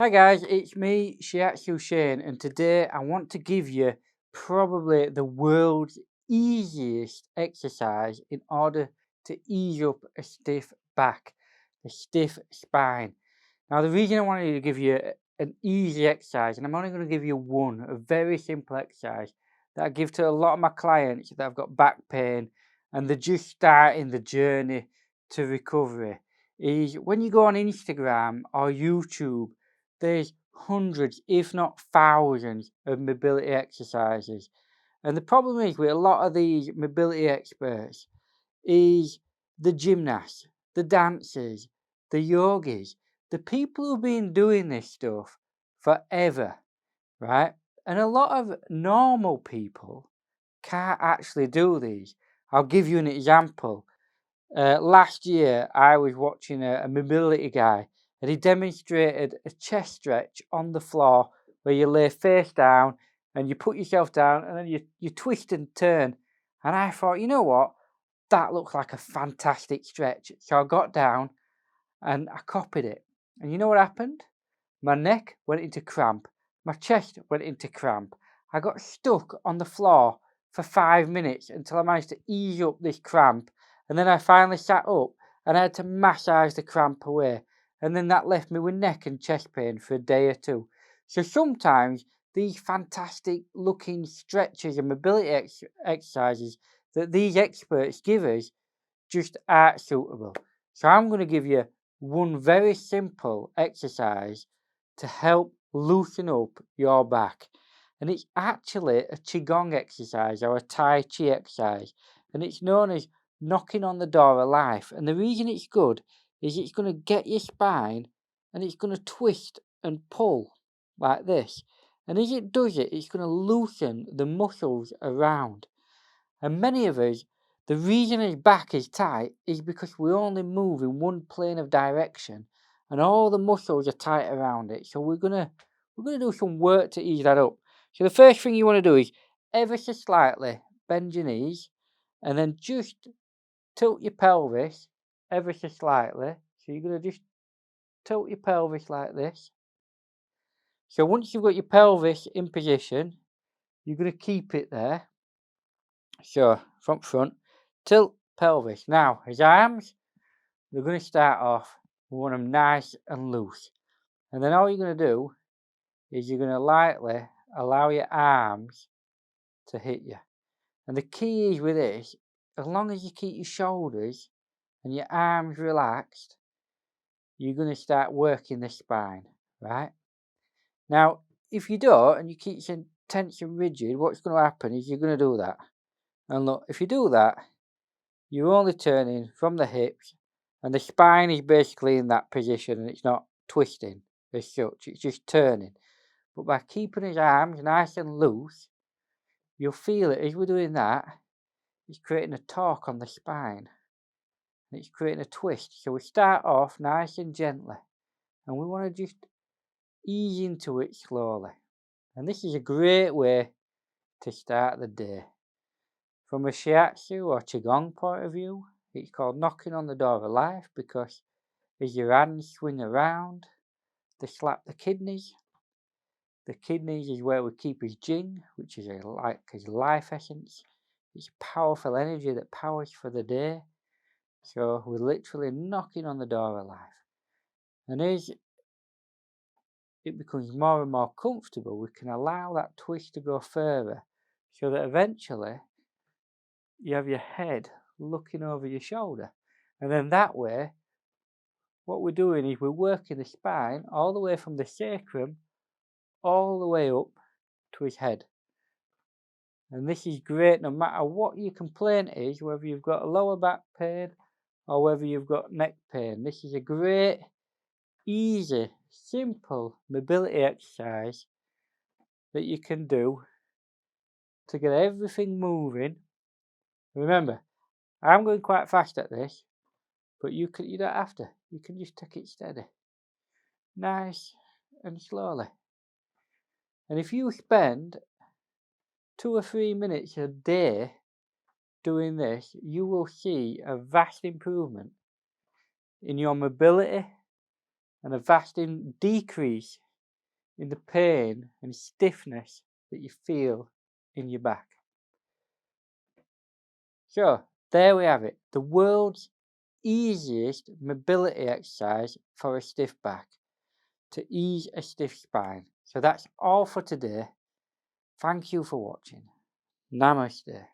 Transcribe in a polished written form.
Hi guys, it's me, Shane, and today I want to give you probably the world's easiest exercise in order to ease up a stiff back, a stiff spine. Now, the reason I wanted to give you an easy exercise, and I'm only going to give you one, a very simple exercise that I give to a lot of my clients that have got back pain and they're just starting the journey to recovery, is when you go on Instagram or YouTube, there's hundreds, if not thousands, of mobility exercises. And the problem is with a lot of these mobility experts is the gymnasts, the dancers, the yogis, the people who've been doing this stuff forever, right? And a lot of normal people can't actually do these. I'll give you an example. Last year, I was watching a mobility guy, and he demonstrated a chest stretch on the floor where you lay face down and you put yourself down and then you twist and turn. And I thought, you know what? That looks like a fantastic stretch. So I got down and I copied it. And you know what happened? My neck went into cramp. My chest went into cramp. I got stuck on the floor for 5 minutes until I managed to ease up this cramp. And then I finally sat up and I had to massage the cramp away. And then that left me with neck and chest pain for a day or two. So sometimes these fantastic looking stretches and mobility exercises that these experts give us just aren't suitable. So I'm going to give you one very simple exercise to help loosen up your back. And it's actually a Qi Gong exercise or a Tai Chi exercise. And it's known as knocking on the door of life. And the reason it's good is it's going to get your spine and it's going to twist and pull like this. And as it does it, it's going to loosen the muscles around. And many of us, the reason his back is tight is because we only move in one plane of direction and all the muscles are tight around it. So we're gonna do some work to ease that up. So the first thing you want to do is ever so slightly bend your knees and then just tilt your pelvis ever so slightly. So you're gonna just tilt your pelvis like this. So once you've got your pelvis in position, you're gonna keep it there. So from front, tilt pelvis. Now his arms, they're going to start off, we want them nice and loose. And then all you're going to do is you're going to lightly allow your arms to hit you. And the key is with this, as long as you keep your shoulders and your arms relaxed, you're going to start working the spine, right? Now, if you don't and you keep your tense and rigid, what's going to happen is you're going to do that. And look, if you do that, you're only turning from the hips and the spine is basically in that position and it's not twisting as such, it's just turning. But by keeping his arms nice and loose, you'll feel it as we're doing that, it's creating a torque on the spine and it's creating a twist. So we start off nice and gently and we want to just ease into it slowly. And this is a great way to start the day. From a shiatsu or qigong point of view, it's called knocking on the door of life because as your hands swing around, they slap the kidneys. The kidneys is where we keep his jing, which is like his life essence. It's powerful energy that powers for the day. So we're literally knocking on the door of life. And as it becomes more and more comfortable, we can allow that twist to go further so that eventually you have your head looking over your shoulder. And then that way, what we're doing is we're working the spine all the way from the sacrum all the way up to his head. And this is great no matter what your complaint is, whether you've got a lower back pain or whether you've got neck pain. This is a great, easy, simple mobility exercise that you can do to get everything moving. Remember, I'm going quite fast at this, but you don't have to. You can just take it steady, nice and slowly. And if you spend 2 or 3 minutes a day doing this, you will see a vast improvement in your mobility and a vast decrease in the pain and stiffness that you feel in your back. So there we have it, the world's easiest mobility exercise for a stiff back, to ease a stiff spine. So that's all for today. Thank you for watching. Namaste.